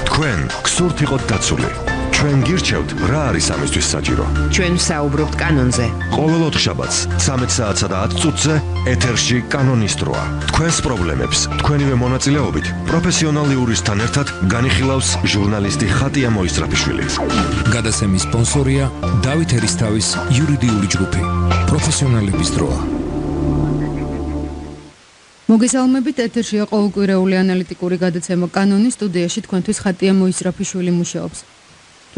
თქვენ გსურთ იყოთ დაცული. ჩვენ გირჩევთ რა არის ამისთვის საჭირო. ჩვენ ვსაუბრობთ კანონზე. ყოველ ოთხშაბათს 13 საათსა და 10 წუთზე ეთერში კანონის დროა. თქვენს პრობლემებს თქვენივე მონაწილეობით პროფესიონალ იურისტთან ერთად განიხილავს ჟურნალისტი ხატია მოისწრაფიშვილი. გადაცემის სპონსორია დავით ერისთავის იურიდიული ჯგუფი. პროფესიონალების დროა. მოგესალმებით, ეთერშია ყოველკვირეული ანალიტიკური გადაცემა კანონის სტუდიაში თქვენთვის ხატია მოისწრაფიშვილი მუშაობს.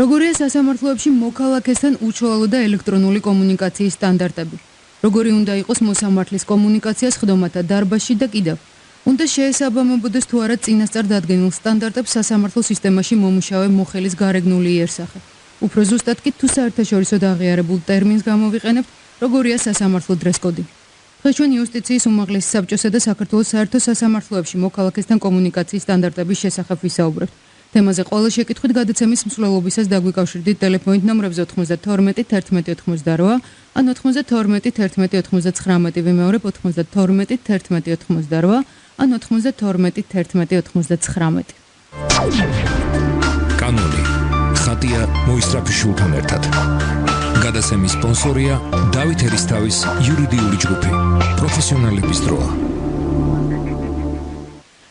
როგორია სასამართლოებში მოქალაქესთან უშუალო და ელექტრონული კომუნიკაციის სტანდარტები? როგორი უნდა იყოს მოსამართლის კომუნიკაცია სხდომათა დარბაზში და კიდევ? უნდა შეესაბამებოდეს თუ არა წინასწარ დადგენილ სტანდარტებს სასამართლო სისტემაში მომუშავე მოხელის გარეგნული იერსახე? უფრო ზუსტად კი თუ საერთაშორისოდ აღიარებულ ტერმინს გამოვიყენებთ, როგორია სასამართლო დრესკოდი? დღეს ჩვენ იუსტიციის უმაღლესი საბჭოსა და საქართველოს საერთო სასამართლოებში მოქალაქესთან კომუნიკაციის სტანდარტების შესახებ ვისაუბრებთ. თემაზე ყველა შეკითხვით გადაცემის მსვლელობისას დაგვიკავშირდით ტელეფონით ნომრებზე 92 11 88 ან 92 11 99 ვიმეორებ 92 11 88 ან 92 11 99. კანონი ხატია მოისწრაფიშვილთან ერთად. გადაცემის სპონსორია დავით ერისთავის იურიდიული ჯგუფი. პროფესიონალების დროა.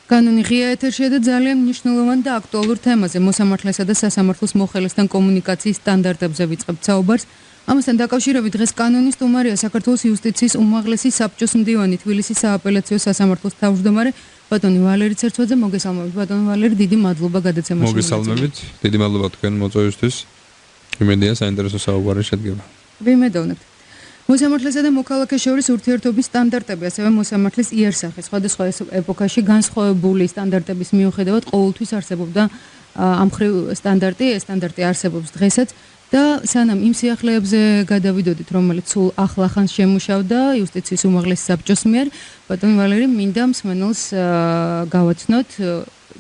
კანონი ღია ეთერშია და ძალიან მნიშვნელოვან და აქტუალურ თემაზე მოსამართლესა და სასამართლოს მოხელესთან კომუნიკაციის სტანდარტებზე ვიწყებთ საუბარს. ამასთან დაკავშირებით დღეს კანონის სტუმარია საქართველოს იუსტიციის უმაღლესი საბჭოს მდივანი თბილისის სააპელაციო სასამართლოს თავმჯდომარე ბატონი ვალერი ცერცვაძე. მოგესალმებით ბატონი ვალერი, დიდი მადლობა გადაცემაში. მოგესალმებით, დიდი მადლობა თქვენ მოწვევისთვის. იმედია საინტერესო საუბარი შედგება. ვიმედოვნებთ. მოსამართლესა და მოქალაქეს შორის ურთიერთობის სტანდარტები, ასევე მოსამართლის იერსახე სხვადასხვა ეპოქაში განსხვავებული სტანდარტების მიუხედავად ყოველთვის არსებობდა ამ მხრივ სტანდარტი, ეს სტანდარტი არსებობს დღესაც და სანამ იმ სიახლეებზე გადავიდოდით, რომელიც სულ ახლახანს შემუშავდა იუსტიციის უმაღლესი საბჭოს მიერ, ბატონი ვალერი, მინდა მსმენელს გავაცნოთ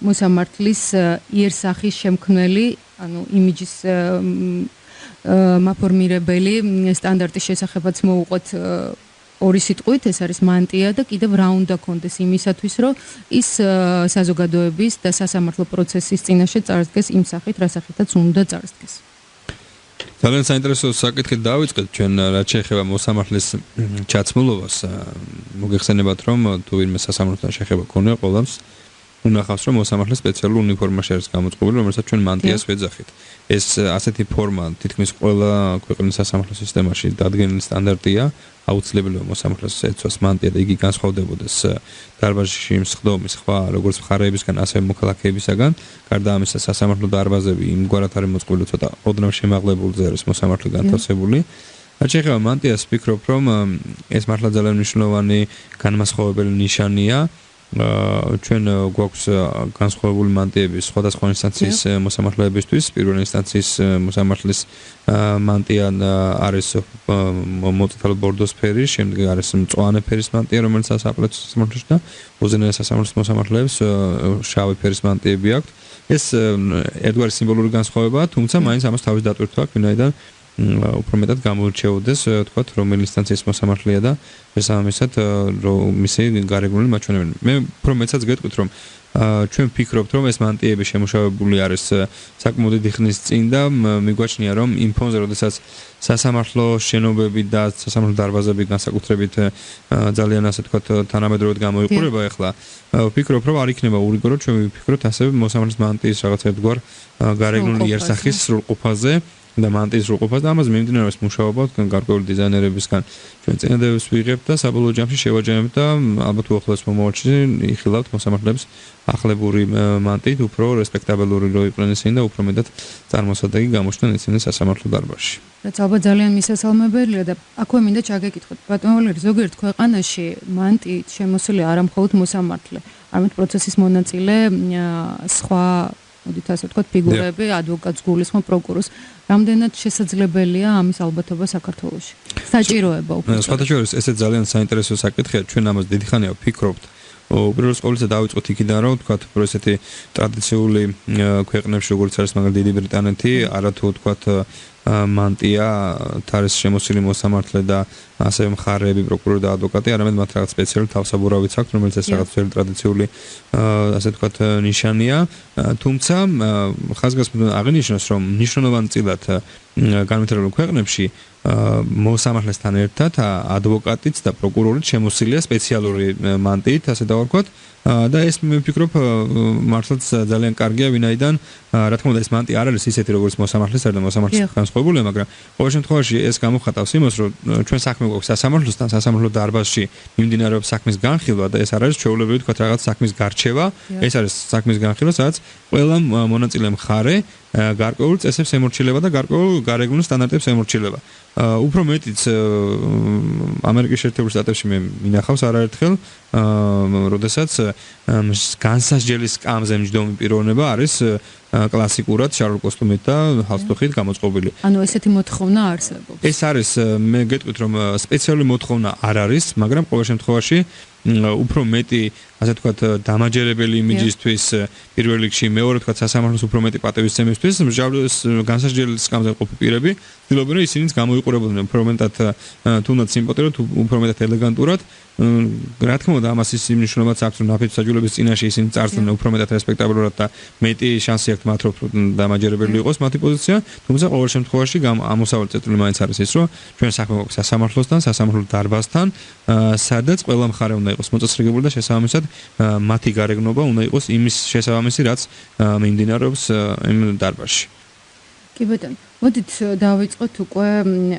მოსამართლის იერსახის შემქმნელი, ანუ იმიჯის მაფორმირებელი სტანდარტის შესახებაც მოუყვეთ ორი სიტყვით, ეს არის მანტია და კიდევ რა უნდა კონდეს იმისათვის, რომ ის საზოგადოების და სასამართლო პროცესის წინაშე წარსდგეს იმ სახით, რა სახითაც უნდა წარსდგეს. ძალიან საინტერესო საკითხით დავიწყეთ ჩვენ, რაც შეეხება მოსამართლის ჩაცმულობას. მოგეხსენებათ, რომ თუ ვინმე სასამართლოსთან შეხება ქონია, ყველას უნახავს, რომ მოსამართლის სპეციალურ უნიფორმაში არის გამოწყობილი, რომელსაც ჩვენ მანტიას ვეძახით. ეს ასეთი ფორმა თითქმის ყველა ქვეყნის სასამართლო სისტემაში დადგენილი სტანდარტია. აუცილებელია მოსამართლეს ეცვას მანტია და იგი განსხვავდებოდეს დარბაზში მსხდომის სხვა როგორც მხარეებისგან, ასევე მოქალაქეებისაგან. გარდა ამისა, სასამართლო დარბაზები იმგვარად არის მოწყობილი, ცოტა ოდნავ შემაღლებულზე არის მოსამართლე განთავსებული. რაც შეეხება მანტიას, ვფიქრობ, რომ ეს მართლა ძალიან მნიშვნელოვანი განმასხვავებელი ნიშანია. ჩვენ გვაქვს განსხვავებული მანტიები სხვადასხვა ინსტანციის მოსამართლეებისთვის. პირველი ინსტანციის მოსამართლის მანტია არის მოწითალო ბორდოს ფერის, შემდეგ არის მწვანე ფერის მანტია, რომელიც სააპელაციო სასამართლოში და უზენაეს სასამართლოს მოსამართლეებს შავი ფერის მანტიები აქვთ. ეს ერთგვარი სიმბოლური განსხვავებაა, თუმცა მაინც ამას თავის დატვირთვა აქვს, ვინაიდან უფრო მეტად გამოირჩეოდეს, თქვათ, რომელი ინსტანციის მოსამართლეა და შესაბამისად მისი გარეგნული მაჩვენებელი. მე უფრო მეტსაც გეტყვით, რომ ჩვენ ვფიქრობთ, რომ ეს მანტიები შემუშავებული არის საკმაოდ დიდი ხნის წინ და მიგვაჩნია, რომ იმ ფონზე, როდესაც სასამართლო შენობები და სასამართლო დარბაზები განსაკუთრებით ძალიან ასე თქვათ თანამედროვედ გამოიყურება ახლა, ვფიქრობ, რომ არ იქნება ურიგო, რომ ჩვენ ვიფიქროთ ასევე მოსამართლის მანტიის რაღაც ერთგვარ გარეგნული იერსახის სრულყოფაზე და მანტიის სრულყოფას და ამაზე მიმდინარეობს მუშაობა გარკვეული დიზაინერებისგან. ჩვენ წინადადებას ვიღებთ და საბოლოო ჯამში შევაჯამებთ და ალბათ უახლოეს მომავალში იხილავთ მოსამართლეებს ახლებური მანტიით, უფრო რესპექტაბელური რო იყვნენ ისინი და უფრო მეტად წარმოსადეგი გამოჩნდნენ ისინი სასამართლო დარბაზში. რაც ალბათ ძალიან მისასალმებელია და აქვე მინდა ჩაგეკითხოთ, ბატონო ვალერი, ზოგიერთ ქვეყანაში მანტიით შემოსილი არა მხოლოდ მოსამართლე, არამედ პროცესის მონაწილე სხვა მოდით ასე ვთქვათ, ფიგურები, ადვოკატს, გულისხმობ პროკურორს. რამდენად შესაძლებელია ამის ალბათობა საქართველოში? საჭიროება უფრო. სხვათა შორის, ესეც ძალიან საინტერესო საკითხია, ჩვენ ამას დიდი ხანია ვფიქრობთ. უპირველეს ყოვლისა დავიწყოთ იქიდან, რომ ვთქვათ, უფრო ესეთი ტრადიციული ქვეყნებში, როგორც არის მაგალითად დიდი ბრიტანეთი, არათუ ვთქვათ მანტია არის შემოსილი მოსამართლე და ასევე მხარეები, პროკურორი და ადვოკატი, არამედ მათ რაღაც სპეციალური თავსაბურავიც აქვთ, რომელიც ეს რაღაც ძველი ტრადიციული ასე ვთქვათ ნიშანია. თუმცა ხაზგასმით აღინიშნოს, რომ მნიშვნელოვანწილად განვითარებულ ქვეყნებში მოსამართლესთან ერთად ადვოკატიც და პროკურორიც შემოსილია სპეციალური მანტიით, ასე დავარქვათ. და ეს მე ვფიქრობ მართლაც ძალიან კარგია, ვინაიდან რა თქმა უნდა ეს მანტი არ არის ისეთი როგორც მოსამართლეს და მოსამართლეს განსხვავებულია, მაგრამ ყოველ შემთხვევაში ეს გამოხატავს იმას, რომ ჩვენ საქმე გვაქვს სასამართლოსთან, სასამართლო დარბაზში მიმდინარეობს საქმის განხილვა და ეს არ არის ჩვეულებრივი თქვა რაღაც საქმის გარჩევა, ეს არის საქმის განხილვა, სადაც ყველა მონაწილე მხარე გარკვეულ წესებს ემორჩილება და გარკვეულ გარეგნულ სტანდარტებს ემორჩილება. უფრო მეტიც ამერიკის შეერთებულ შტატებში მე მინახავს არაერთხელ, როდესაც განსასჯელის სკამზე მჯდომი პიროვნება არის კლასიკურად შარლ კოსტუმით და ჰალსტუხით გამოწყობილი. ანუ ესეთი მოთხოვნა არსებობს. ეს არის მე გეტყვით რომ სპეციალური მოთხოვნა არ არის, მაგრამ ყოველ შემთხვევაში უფრო მეტი ასე ვთქვათ დამაჯერებელი იმიჯისთვის პირველ რიგში, მეორე ვთქვათ სასამართლოს უფრო მეტი პატივისცემისთვის მსჯავრების განსასჯელის სკამზე ყოფი პირები ცდილობენ რომ ისინიც გამოიყურებოდნენ უფრო მეტად თუნდაც სიმპატიურად, უფრო მეტად ელეგანტურად. რა თქმა უნდა ამას ის მნიშვნელობაც აქვს რომ ნაფიც საჯულების წინაშე ისინი წარსდნენ უფრო მეტად რესპექტაბილურად და მეტი შანსი აქვს მათ რომ დამაჯერებელი იყოს მათი პოზიცია, თუმცა ყოველ შემთხვევაში ამოსავალი წერტილი მაინც არის ის რომ ჩვენ საქმე გვაქვს სასამართლოსთან, სასამართლო დარბაზთან, სადაც ყველა მხარე უნდა იყოს მოწესრიგებული და შესაბამისად მათი გარეგნობა უნდა იყოს იმის შესაბამისი, რაც მიმდინარეობს იმ დარბაზში. კი ბატონო, მოდით დავიწყოთ უკვე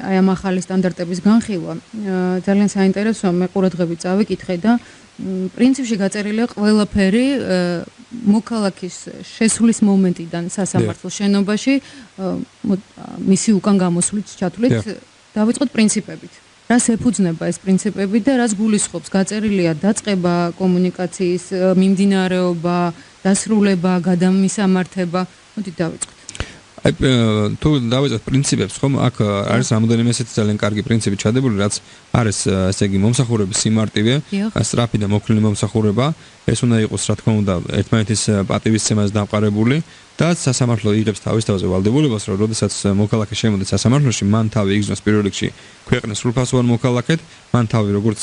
აი ამ ახალი სტანდარტების განხილვა. ძალიან საინტერესოა, მე ყურადღებით წავიკითხე და პრინციპში გაწერილია ყველაფერი მოქალაქის შესulis მომენტიდან სასამართლო შენობაში მისი უკან გამოსვლით ჩათვლით დავიწყოთ პრინციპებით. რას ეფუძნება ეს პრინციპები და რას გულისხმობს? გაწერილია დაწყება კომუნიკაციის მიმდინარეობა, დასრულება, გადამისამართება. მოდით დავიწყოთ. აი თუ დავიწყოთ პრინციპებს, ხომ აქ არის რამოდენიმე ესეთი ძალიან კარგი პრინციპი ჩადებული, რაც არის ესე იგი მომსახურების სიმარტივე, სწრაფი და მოქლილი მომსახურება, ეს უნდა იყოს რა თქმა უნდა ერთმანეთის პატივისცემას დამყარებული და სასამართლო იღებს თავის თავზე ვალდებულებას, რომ როდესაც მოქალაქე შემოდის სასამართლოში, მან თავი იგზნოს პირველ რიგში ქვეყნის სრულფასოვან მოქალაქედ, მან თავი როგორც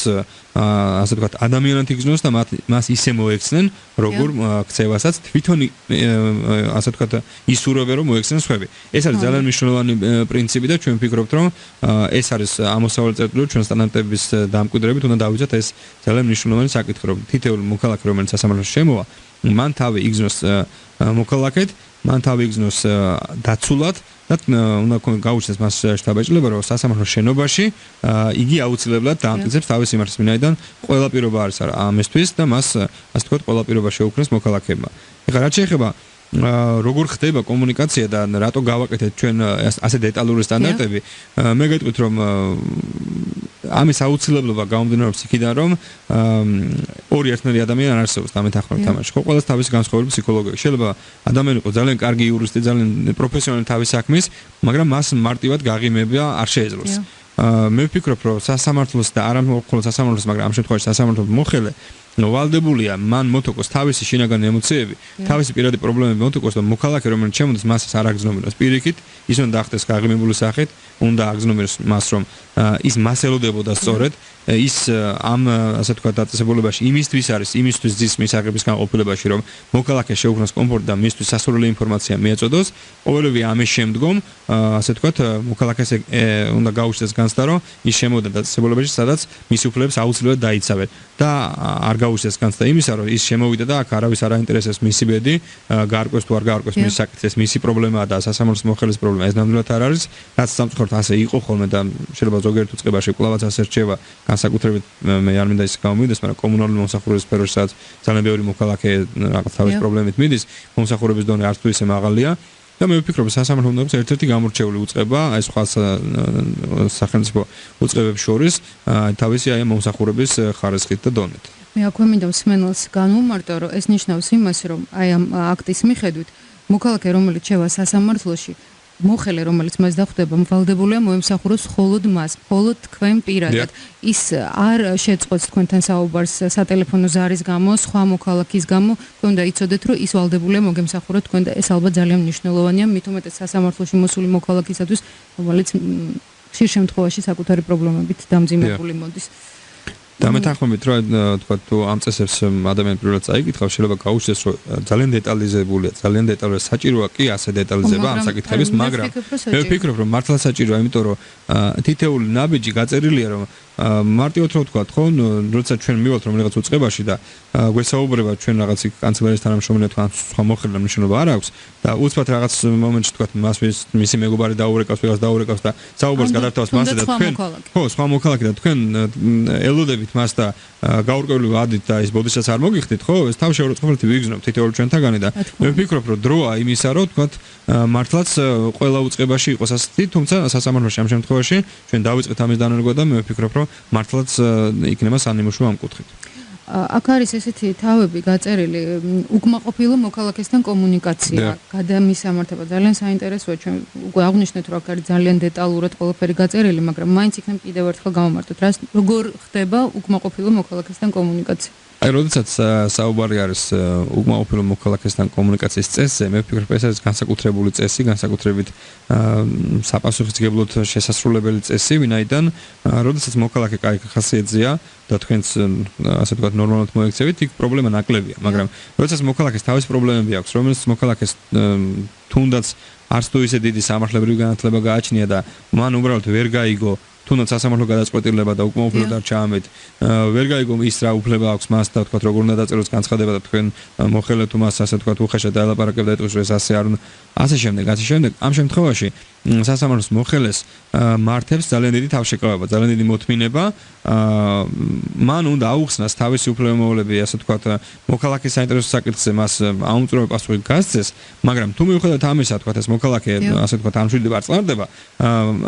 ასე ვთქვათ ადამიანად იგზნოს და მას ისე მოექცნენ, როგორ ქცევასაც თვითონ ასე ვთქვათ ისურვებენ რომ მოექცნენ სხვები. ეს არის ძალიან მნიშვნელოვანი პრინციპი და ჩვენ ვფიქრობთ, რომ ეს არის ამოსავალი წერტილი, ჩვენ სტანდარტების დამკვიდრებით უნდა დავიწყოთ ეს ძალიან მნიშვნელოვანი საკითხი, რომ თითოეული მოქალაქე რომელიც სასამართლოში შემოვა, მან თავი იგზნოს მოქალაქედ, მან თავი იგზნოს დაცულად და უნდა გაუჩნდეს მას შთაბეჭდილება, რომ სასამართლოს შენობაში იგი აუცილებლად დაამტკიცებს თავის სიმართლეს, ვინაიდან ყველა პირობა არის ამისთვის და მას ასე ვთქვათ ყველა პირობა შეუქმნეს მოქალაქეებმა. ეხლა რაც შეეხება როგორ ხდება კომუნიკაცია და რატო გავაკეთეთ ჩვენ ასე დეტალური სტანდარტები, მე გეტყვით რომ ამის აუცილებლობა გამომდინარეობს იქიდან, რომ ორი ერთნაირი ადამიანი არ არსებობს დამეთანხმებით თამაში. ხო, ყველას თავისი განსხვავებული ფსიქოლოგია. შეიძლება ადამიანი იყოს ძალიან კარგი იურისტი, ძალიან პროფესიონალი თავის საქმის, მაგრამ მას მარტივად გაღიმება არ შეეძლოს. მე ვფიქრობ, რომ სასამართლოს და არა მხოლოდ სასამართლოს, მაგრამ ამ შემთხვევაში სასამართლოს მოხელე ვალდებულია მან მოტოკოს თავისი შინაგანი ემოციები, თავისი პირადი პრობლემები მოტოკოს და მოქალაქე რომელიც შემოდის მას არ აგზნობინოს პირიქით, ის უნდა დახტეს გაღიმებული სახით, უნდა აგზნობინოს მას რომ ის მასელოდებოდა სწორედ ის ამ ასე ვთქვათ დაწესებულებაში იმისთვის არის, იმისთვის ძის მისაღების განყოფილებაში, რომ მოქალაქე შეუქმნას კომფორტი და მისთვის სასურველი ინფორმაცია მიეწოდოს, ყოველივე ამის შემდგომ ასე ვთქვათ მოქალაქეს უნდა გაუჩნდეს განცდა, რომ ის შემოვიდა დაწესებულებაში, სადაც მისი უფლებებს აუცილებლად დაიცავენ და არ გაუჩნდეს განცდა იმისა, რომ ის შემოვიდა და აქ არავის არ აინტერესებს მისი ბედი, გაარკვევს თუ არ გაარკვევს მისი საკითხი, მისი პრობლემაა და სასამართლოს მოხელის პრობლემა, ეს ნამდვილად არ არის, რაც სამწუხაროდ ასე იყო ხოლმე და შეიძლება ზოგიერთ უწყებაში კვლავაც ასე რჩება. განსაკუთრებით მე არ მინდა ის გამომივიდეს, მაგრამ კომუნალური მომსახურების სფეროში სადაც ძალიან ბევრი მოქალაქე რაღაც თავის პრობლემით მიდის, მომსახურების დონე არც თუ ისე მაღალია და მე ვფიქრობ, სასამართლო უნდა იყოს ერთ-ერთი გამორჩეული უწყება, აი სხვა სახელმწიფო უწყებებს შორის, თავისი აი მომსახურების ხარისხით და დონით. მე აქვე მინდა მსმენელს განვუმარტო, რომ ეს ნიშნავს იმას, რომ აი ამ აქტის მიხედვით მოქალაქე, რომელიც შევა სასამართლოში, მოხელე, რომელიც მას დახვდება, ვალდებულია მოემსახუროს მხოლოდ მას, მხოლოდ თქვენ პირადად. ის არ შეწყვეტს თქვენთან საუბარს სატელეფონო ზარის გამო, სხვა მოქალაქის გამო, თქვენ უნდა იცოდეთ, რომ ის ვალდებულია მოგემსახუროთ თქვენ და ეს ალბათ ძალიან მნიშვნელოვანია, მით უმეტეს სასამართლოში მოსული მოქალაქისათვის, რომელიც ხშირ შემთხვევაში საკუთარი პრობლემებით დამძიმებული მოდის. და მეთანხმებით რომ თქვა თუ ამ წესებს ადამიანი პირველად წაიკითხავს შეიძლება გაუჩნდეს რომ ძალიან დეტალიზებულია ძალიან დეტალურად საჭიროა კი ასე დეტალიზება ამ საკითხების მაგრამ მე ვფიქრობ რომ მართლა საჭიროა იმიტომ რომ თითეული ნაბიჯი გაწერილია რომ მარტივად რო ვთქვა ხო როცა ჩვენ მივალთ რომ რაღაც უწყებაში და გვესაუბრება ჩვენ რაღაც კანცელარიის თანამშრომელი თქვა სხვა მოხერხდა მნიშვნელობა არ აქვს და უცბად რაღაც მომენტში თქვა მას მისი მეგობარი დაურეკავს ვიღაც დაურეკავს და საუბარს გადართავს მასზე და თქვენ ხო სხვა მოქალაქე და თქვენ ელოდებით მას და გაურკვეველი ვადით და ის ბოდისაც არ მოგიხდით ხო ეს თავშეუროწყობილად ვიგზნობთ თითოეულ ჩვენთაგანი და მე ვფიქრობ რომ დროა იმისა რომ თქვა მართლაც ყველა უწყებაში იყოს ასეთი თუმცა სასამართლოში ამ შემთხვევაში ჩვენ დავიწყეთ ამის დანერგვა და მე ვფიქრობ რომ მართლაც იქნება სანიმუშო ამ კუთხით აქ არის ესეთი თავები გაწერილი უკმაყოფილო მოქალაქესთან კომუნიკაცია გადამისამართება ძალიან საინტერესოა ჩვენ უკვე აღვნიშნეთ რომ აქ არის ძალიან დეტალურად ყველაფერი გაწერილი მაგრამ მაინც იქნება კიდევ ერთხელ გავამართოთ როგორ ხდება უკმაყოფილო მოქალაქესთან კომუნიკაცია აი როდესაც საუბარი არის უკმაყოფილო მოქალაქესთან კომუნიკაციის წესზე მე ვფიქრობ ეს არის განსაკუთრებული წესი განსაკუთრებით საპასუხისმგებლოდ შესასრულებელი წესი ვინაიდან როდესაც მოქალაქე კაი ხასიათზეა და თქვენც ასე ვთქვათ ნორმალურად მოექცევით იქ პრობლემა ნაკლებია მაგრამ როდესაც მოქალაქეს თავის პრობლემები აქვს რომელიც მოქალაქეს თუნდაც არც თუ ისე დიდი სამართლებრივი განათლება გააჩნია და მან უბრალოდ ვერ გაიგო თუნდაც სასამართლო გადაწყვეტილება და უკმაყოფილო და ჩაამეთ ვერ გაიგო ის რა უფლება აქვს მას და ვთქვათ როგორ უნდა დაწეროს განცხადება და თქვენ მოხელე თუ მას ასე ვთქვათ უხეშად დაელაპარაკებდა ეტყვის რომ ეს ასე არ უნდა ასე შემდეგ ამ შემთხვევაში სასამართლოს მოხელეს მართებს ძალიან დიდი თავშეკავება ძალიან დიდი მოთმინება მან უნდა აუხსნას თავისი უფლებამოვალეები ასე ვთქვათ მოქალაქის საინტერესო საკითხზე მას აუმწურავი პასუხი გასცეს მაგრამ თუ მიუხედავად ამისა ვთქვათ ეს მოქალაქე ასე ვთქვათ არ მშვიდდება არ წყნარდება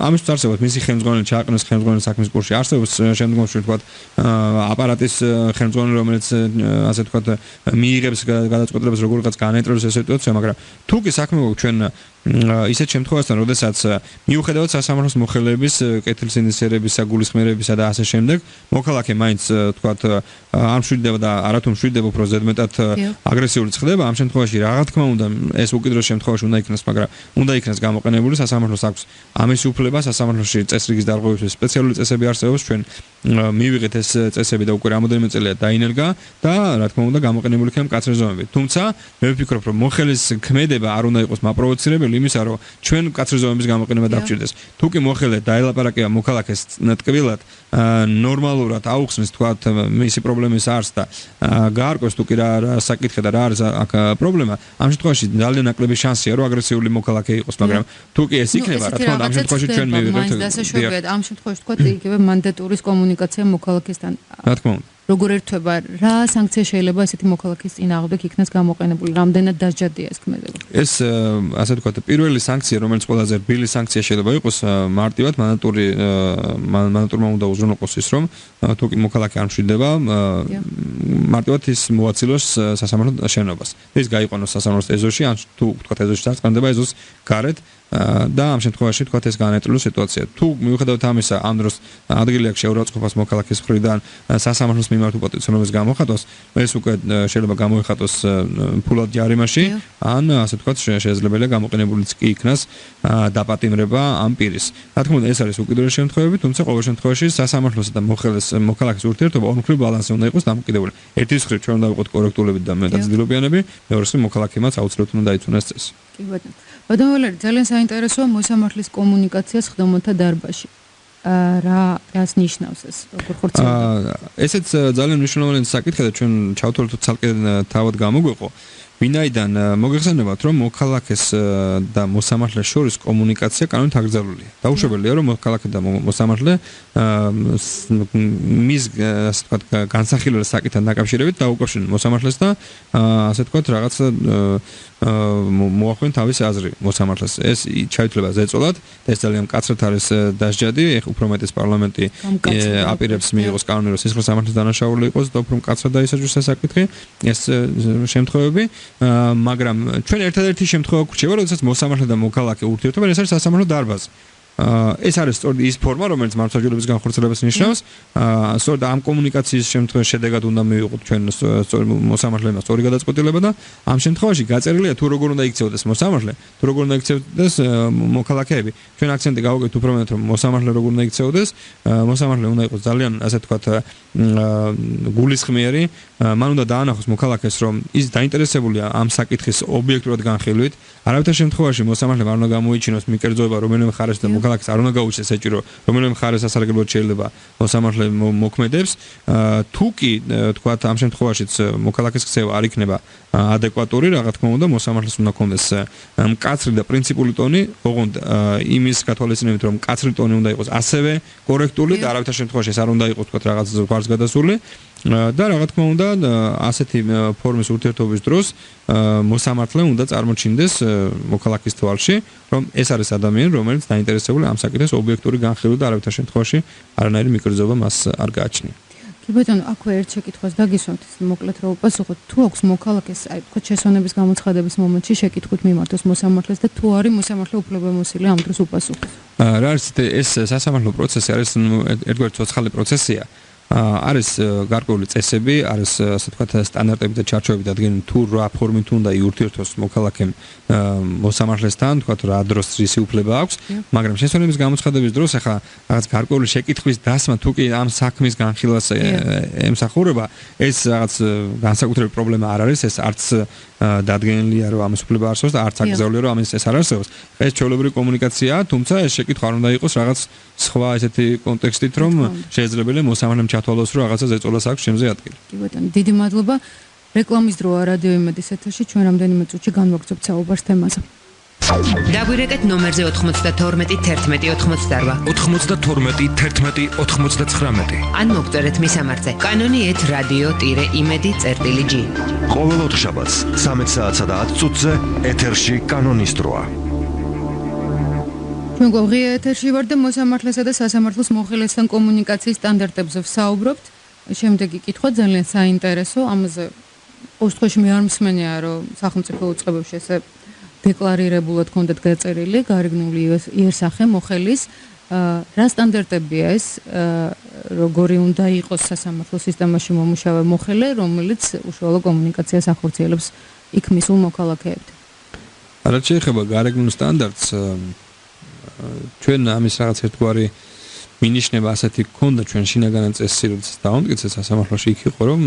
ამის წარსებად მისი ხელმძღვანელი ჩააყენოს ხელმძღვანელის საქმის კურსში არსებობს შემდგომში ვთქვათ აპარატის ხელმძღვანელი რომელიც ასე ვთქვათ მიიღებს გადაწყვეტილებას როგორღაც განაეტრევოს ეს სიტუაცია მაგრამ თუ კი საქმე გვაქვს ჩვენ ისეთ შემთხვევასთან როდესაც მიუხედავად სასამართლოს მოხელეების კეთილსინდისიერებისა გულისხმიერებისა და ასე შემდეგ მოქალაქე მაინც ვთქვათ არ მშვიდდება და არათუ მშვიდდება უფრო ზედმეტად აგრესიული ხდება ამ შემთხვევაში რა თქმა უნდა ეს უკიდურეს შემთხვევაში უნდა იქნას მაგრამ უნდა იქნას გამოყენებული სასამართლოს აქვს ამის უფლება სასამართლოში წესრიგის დარღვევისთვის სპეციალური წესები არსებობს ჩვენ მივიღეთ ეს წესები და უკვე რამოდენიმე წელია დაინერგა და რა თქმა უნდა გამოყენებული იქნება მკაცრი ზომები თუმცა მე ვფიქრობ რომ მოხელის ქმედება არ უნდა იყოს მაპროვოცირებელი იმისა რომ ჩვენ მკაცრი ზომების გამოყენება დავჭირდეს თუ კი მოხელე დაელაპარაკება მოქალაქეს ტკბილად ნორმალურად აუხსნის თქვათ მისი პრობლემის არს და გაარკვევს თუ კი რა საკითხი და რა არის აქ პრობლემა ამ შემთხვევაში ძალიან ნაკლები შანსია რომ აგრესიული მოქალაქე იყოს მაგრამ თუ კი ეს იქნება რა თქმა უნდა ამ შემთხვევაში ჩვენ მივიღებთ ამ შემთხვევაში თქვათ იგივე მანდატურის კომუნიკაცია მოქალაქესთან რა თქმა უნდა როგორ ერთვება რა სანქცია შეიძლება ესეთი მოქალაქის წინააღმდეგ იქნას გამოყენებული რამდენად დასჯადია ეს ქმედება ეს ასე ვთქვათ პირველი სანქცია რომელიც ყველაზე რბილი სანქცია შეიძლება იყოს მარტივად მანდატურმა უნდა უზრუნველყოს ის რომ თუ კი მოქალაქე არ მშვიდდება მარტივად ის მოაცილოს სასამართლო შენობას ის გაიყვანოს სასამართლოს ეზოში ან თუ ვთქვათ ეზოში წარწყდება ეზოს გარეთ და ამ შემთხვევაში თქვათ ეს განაეტრიალოს სიტუაცია. თუ მიუხედავად ამისა, ამ დროს ადგილი აქვს შეურაცხყოფას მოქალაქის მხრიდან სასამართლოს მიმართ უპატიურობის გამოხატვას, ეს უკვე შეიძლება გამოიხატოს ფულად ჯარიმაში, ან ასე თქვათ შესაძლებელია გამოყენებულიც კი იქნას დაპატიმრება ამ პირის. რა თქმა უნდა, ეს არის უკიდურესი შემთხვევები, თუმცა ყოველ შემთხვევაში სასამართლოსა და მოქალაქის ურთიერთობა ორმხრივ ბალანსზე უნდა იყოს დამოკიდებული. ერთის მხრივ ჩვენ უნდა ვიყოთ კორექტულები და მეტაძილობიანები, მეორეს მხრივ მოქალაქემაც აუცილებლად უნდა დაიწუნოს წესი. კი ბატონო. ბატონო ვალერი, ძალიან საინტერესოა მოსამართლის კომუნიკაცია სხდომათა დარბაზში. რას ნიშნავს ეს? როგორ ხორციელდება? ესეც ძალიან მნიშვნელოვანი საკითხია და ჩვენ ჩავთვალოთ ცალკე თავად გამოგვიყო. ვინაიდან მოგეხსენებათ რომ მოქალაქეს და მოსამართლეს შორის კომუნიკაცია კანონით აკრძალულია. დაუშვებელია რომ მოქალაქე და მოსამართლე მის ასე ვთქვათ განსახილველ საკითხთან დაკავშირებით დაუკავშირდნენ მოსამართლეს და ასე ვთქვათ რაღაცა მოახდინა თავის აზრი მოსამართლეს. ეს ჩაითვლება ზეწოლად და ეს ძალიან მკაცრად არის დასჯადი. ეხლა უფრო მეტის პარლამენტი აპირებს მიიღოს კანონი, რომ სისხლის სამართლის დანაშაული იყოს და უფრო მკაცრად დაისაჯოს ეს საკითხი, ეს შემთხვევები, მაგრამ ჩვენ ერთადერთი შემთხვევა გვრჩება, როდესაც მოსამართლე და მოქალაქე ურთიერთობენ, ეს არის სასამართლო დარბაზი. ეს არის სწორედ ის ფორმა, რომელიც მართლმსაჯულების განხორციელებას ნიშნავს. სწორედ ამ კომუნიკაციის შემთხვევაში შედეგად უნდა მივიღოთ ჩვენ მოსამართლეებმა სწორი გადაწყვეტილება და ამ შემთხვევაში გაწერილია თუ როგორ უნდა იქცეოდეს მოსამართლე, თუ როგორ უნდა იქცეოდეს მოქალაქეები. ჩვენ აქცენტი გავაკეთეთ უფრო მეტად, რომ მოსამართლე როგორ უნდა იქცეოდეს, მოსამართლე უნდა იყოს ძალიან, ასე ვთქვათ, გულისხმიერი, მან უნდა დაანახოს მოქალაქეს, რომ ის დაინტერესებულია ამ საკითხის ობიექტურად განხილვით. არავითარ შემთხვევაში მოსამართლემ არ უნდა გამოიჩინოს მიკერძოება რომელიმე მხარეს და მოქალაქეს არ უნდა გაუჩნდეს საჭირო რომელიმე მხარეს ასარგებლოდ შეიძლება მოსამართლე მოქმედებს. თუ კი თქვათ ამ შემთხვევაშიც მოქალაქეს ქცევა არ იქნება ადეკვატური, რა თქმა უნდა მოსამართლეს უნდა კონდეს მკაცრი და პრინციპული ტონი, ოღონდ იმის გათვალისწინებით, რომ მკაცრი ტონი უნდა იყოს ასევე კორექტული და არავითარ შემთხვევაში ეს არ უნდა იყოს თქვათ რაღაც ზღვარს გადასული. და რა თქმა უნდა ასეთი ფორმის ურთიერთობის დროს მოსამართლე უნდა წარმოჩინდეს მოქალაქის თვალში, რომ ეს არის ადამიანი, რომელიც დაინტერესებულია ამ საკითხის ობიექტური განხილვით და არავითარ შემთხვევაში არანაირი მიკერძოება მას არ გააჩნია. კი ბატონო, აქვე ერთ შეკითხვას დაგისვამთ, მოკლედ რომ უპასუხოთ, თუ აქვს მოქალაქეს, აი თქვა შესვენების გამოცხადების მომენტში შეკითხვით მიმართოს მოსამართლეს და თუ არის მოსამართლე უფლებამოსილი ამ დროს უპასუხოს. რა არის ეს სასამართლო პროცესი არის ერთგვარი ცოცხალი პროცესია. არის გარკვეული წესები, არის ასე ვთქვათ სტანდარტები და ჩარჩოები დადგენილი თუ რა ფორმით უნდა იურთიერთოს მოქალაქემ მოსამართლესთან, ვთქვათ რა დროს რისი უფლება აქვს, მაგრამ შესვენების გამოცხადების დროს ახლა რაღაც გარკვეული შეკითხვის დასმა თუ კი ამ საქმის განხილვას ემსახურება, ეს რაღაც განსაკუთრებული პრობლემა არ არის, ეს არც დადგენილია რომ ამის უფლება არსებობს და არც აკრძალულია რომ ამის ეს არ არსებობს. ეს ჩვეულებრივი კომუნიკაციაა, თუმცა ეს შეკითხვა არ უნდა იყოს რაღაც სხვა ესეთი კონტექსტით, რომ შესაძლებელია მოსამართლემ ჩათვალოს რომ რაღაცა ზეწოლას აქვს ჩემზე ადგილი. კი ბატონო, დიდი მადლობა. რეკლამის დროა რადიო იმედის ეთერში, ჩვენ რამდენიმე წუთში განვაგრძობთ საუბარს თემაზე. დაგვირეკეთ ნომერზე 92 11 88. 92 11 99. ან მოგწერეთ მისამართზე kanoni@radio-imedi.g. ყოველ ოთხშაბათს 13 საათსა და 10 წუთზე ეთერში კანონის დროა. ჩვენ გვაღია ეთერში ვარ და მოსამართლესა და სასამართლოს მოხელესთან კომუნიკაციის სტანდარტებზე ვსაუბრობთ. შემდეგი კითხვა ძალიან საინტერესო, ამაზე ყოველ შემთხვევაში მე არ მსმენია, რომ სახელმწიფო უწყებებში ესე დეკლარირებულად კონდეთ გაწერილი გარეგნული იერსახე მოხელის რა სტანდარტებია ეს, როგორი უნდა იყოს სასამართლო სისტემაში მომუშავე მოხელე, რომელიც უშუალო კომუნიკაციას ახორციელებს იქ მისულ მოქალაქეებთან. რაც შეეხება გარეგნულ სტანდარტს, ჩვენ ამის რაღაც ერთგვარი მინიშნება ასეთი გქონდა ჩვენ შინაგანი წესი, როდესაც დავამტკიცეთ სასამართლოში იქ იყო, რომ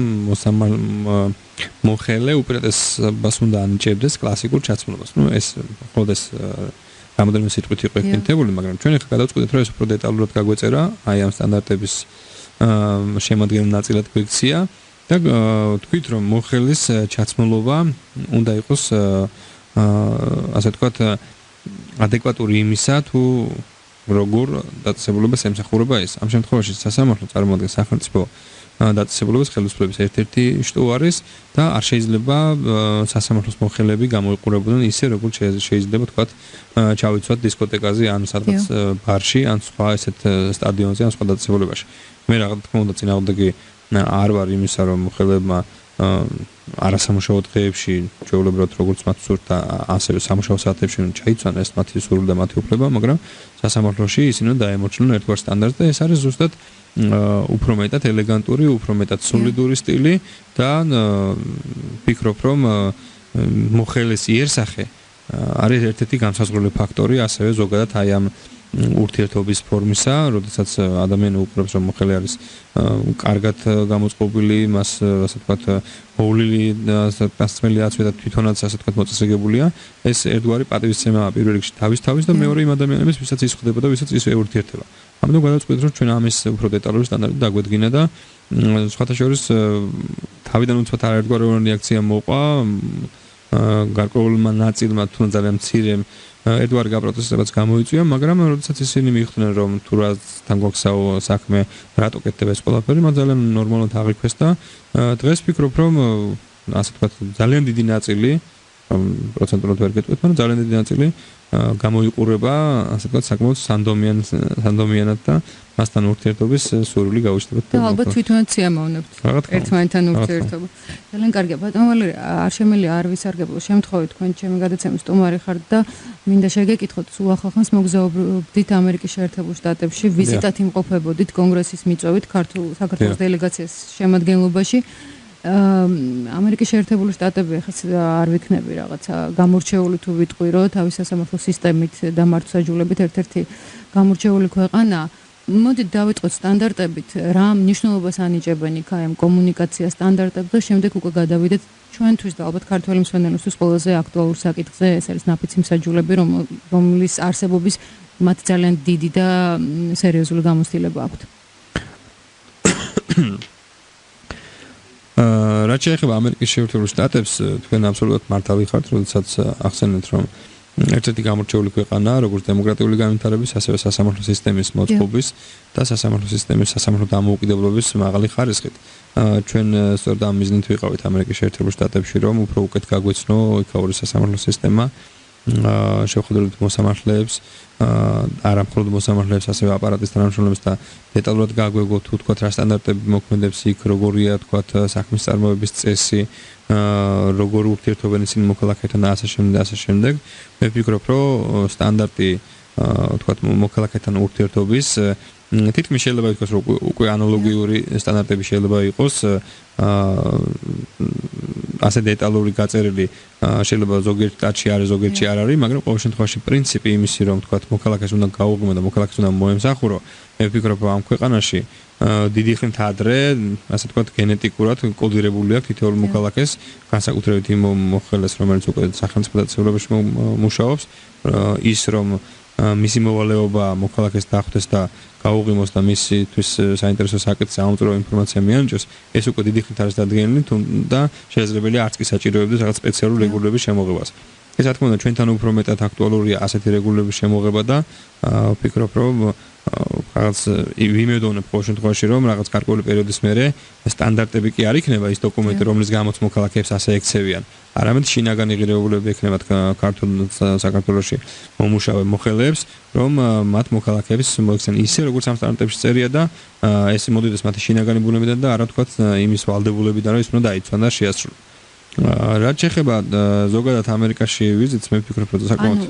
მოხელე უპირატესობას უნდა ანიჭებდეს კლასიკურ ჩაცმულობას. ეს ხოდეს რამოდენიმე სიტყვით იყო ეკეთებული, მაგრამ ჩვენ ახლა გადავწყვეტეთ, რომ ეს უფრო დეტალურად გაგვეწერა, აი ამ სტანდარტების შემადგენელ ნაწილად გვიქცია და თქვით, რომ მოხელის ჩაცმულობა უნდა იყოს ასე ვთქვათ ადეკვატური იმისა, თუ როგორ დაწესებულებას ემსახურება ეს. ამ შემთხვევაში სასამართლო წარმოადგენს სახელმწიფო დაწესებულებას ხელისუფლების ერთ-ერთი შტო არის და არ შეიძლება სასამართლოს მოხელეები გამოიყურებოდნენ ისე, როგორც შეიძლება თქვათ ჩავიცვათ დისკოტეკაზე ან სადღაც ბარში ან სხვა ესეთ სტადიონზე ან სხვა დაწესებულებაში. მე რა თქმა უნდა წინააღმდეგი არ ვარ იმისა, რომ მოხელეებმა არასამუშაო დღეებში ჩვეულებრივად როგორც მათ სურთ და ასევე სამუშაო საათებში ჩაიცვან ეს მათი სურვილი და მათი უფლება, მაგრამ სასამართლოში ისინი დაემორჩილონ ერთგვარ სტანდარტს და ეს არის ზუსტად უფრო მეტად ელეგანტური, უფრო მეტად სოლიდური სტილი და ვფიქრობ, რომ მოხელის იერსახე არის ერთ-ერთი განსაზღვრელი ფაქტორი ასევე ზოგადად აი ამ ურთიერთობის ფორმისა, როდესაც ადამიანი უყურებს, რომ მოხელე არის კარგად გამოწყობილი, მას ასე ვთქვათ მოვლილი დასწმელი აცვე და თვითონაც ასე ვთქვათ მოწესრიგებულია, ეს ერთგვარი პატივისცემაა პირველ რიგში თავის და მეორე იმ ადამიანების, ვისაც ის ხვდება და ვისაც ის ეურთიერთება. ამიტომ გადავწყვეტეთ, რომ ჩვენ ამის უფრო დეტალური სტანდარტი დაგვედგინა და სხვათა შორის თავიდან უცბად არაერთგვაროვანი რეაქცია მოყვა გარკვეულმა ნაწილმა, თუნდაც ძალიან მცირემ ერთგვარი გაპროტესტებაც გამოიწვია, მაგრამ როდესაც ისინი მიხვდნენ, რომ თუ რასთან გვაქვს საქმე, რატო კეთდება ეს ყველაფერი, მათ ძალიან ნორმალურად აღიქვეს და დღეს ვფიქრობ, რომ ასე ვთქვათ, ძალიან დიდი ნაწილი პროცენტულად ვერ გეტყვით, მაგრამ ძალიან დიდი ნაწილი გამოიყურება, ასე ვთქვათ, საკმაოდ სანდომიანად და მასთან ურთიერთობის სურვილი გაუჩნდებათ. და ალბათ თვითონაც სიამოვნებთ ერთმანეთთან ურთიერთობა. ძალიან კარგია, ბატონო ვალერი, არ შემიძლია არ ვისარგებლო შემთხვევით თქვენ ჩემი გადაცემის სტუმარი ხართ და მინდა შეგეკითხოთ, სულ ახალხანს მოგზაურობდით ამერიკის შეერთებულ შტატებში, ვიზიტად იმყოფებოდით კონგრესის მიწვევით საქართველოს დელეგაციის შემადგენლობაში. ამერიკის შეერთებული შტატები ახლა არ ვიქნები რაღაცა გამორჩეული თუ ვიტყვი რომ თავის სასამართლო სისტემით და მართლმსაჯულებით ერთ-ერთი გამორჩეული ქვეყანა. მოდით დავიწყოთ სტანდარტებით, რა მნიშვნელობას ანიჭებენ იქ ამ კომუნიკაცია სტანდარტებს და შემდეგ უკვე გადავიდეთ ჩვენთვის და ალბათ ქართველი მსმენელისთვის ყველაზე აქტუალურ საკითხზე, ეს არის ნაფიცი მსაჯულები, რომლის არსებობის მათ ძალიან დიდი და სერიოზული გამოცდილება აქვთ. რაც შეეხება ამერიკის შეერთებულ შტატებს, თქვენ აბსოლუტურად მართალი ხართ, როდესაც ახსენეთ, რომ ერთ-ერთი გამორჩეული ქვეყანაა, როგორც დემოკრატიული განვითარების, ასევე სასამართლო სისტემის მოწყობის და სასამართლო სისტემის სასამართლო დამოუკიდებლობის მაღალი ხარისხით. ჩვენ სწორედ ამ მიზნით ვიყავით ამერიკის შეერთებულ შტატებში, რომ უფრო უკეთ გაგვეცნო იქაური სასამართლო სისტემა, შევხედოთ მოსამართლეებს, არა მხოლოდ მოსამართლეებს, ასევე აპარატის თანამშრომლებს და დეტალურად გაგვეგოთ თუ თქვათ რა სტანდარტები მოქმედებს იქ, როგორია თქვათ საქმის წარმოების წესი, როგორ ურთიერთობენ ისინი მოქალაქეთან და ასე შემდეგ. მე ვფიქრობ, რომ სტანდარტი თქვათ მოქალაქეთან ურთიერთობის თითქმის შეიძლება ითქვას, რომ უკვე ანალოგიური სტანდარტები შეიძლება იყოს ასე დეტალური გაწერილი შეიძლება ზოგიერთ შტატში არის, ზოგიერთში არ არის, მაგრამ ყოველ შემთხვევაში პრინციპი იმისი, რომ თქვათ მოქალაქეს უნდა გაუღიმო და მოქალაქეს უნდა მოემსახურო, მე ვფიქრობ, რომ ამ ქვეყანაში დიდი ხნით ადრე, ასე ვთქვათ, გენეტიკურად კოდირებული აქვს თითოეული მოქალაქეს, განსაკუთრებით იმ მოხელეს, რომელიც უკვე სახელმწიფო დაწესებულებაში მუშაობს, ის რომ მისი მოვალეობა მოქალაქეს დახვდეს და გაუღიმოს და მისთვის საინტერესო საკითხზე ამოწურო ინფორმაცია მიანიჭოს, ეს უკვე დიდი ხნით არის დადგენილი და შესაძლებელია არც კი საჭიროებდეს რაღაც სპეციალური რეგულირების შემოღებას. ეს რა თქმა უნდა ჩვენთან უფრო მეტად აქტუალურია ასეთი რეგულირების შემოღება და ვფიქრობ, რომ რაღაც ვიმედოვნებ ყოველ შემთხვევაში, რომ რაღაც გარკვეული პერიოდის მერე სტანდარტები კი არ იქნება ის დოკუმენტი, რომლის გამოც მოქალაქეებს ასე ექცევიან. არამედ შინაგანი ღირებულებები ექნებათ ქართულ საქართველოში მომუშავე მოხელეებს, რომ მათ მოქალაქეებს მოიქცენ ისე, როგორც ამ სტანდარტებში წერია და ეს მოდიდეს მათი შინაგანი ბუნებიდან და არა თქვათ იმის ვალდებულებიდან, რომ ის უნდა დაიცვან და შეასრულონ. რაც შეეხება ზოგადად ამერიკაში ვიზიტს, მე ვფიქრობ, რომ საკმაოდ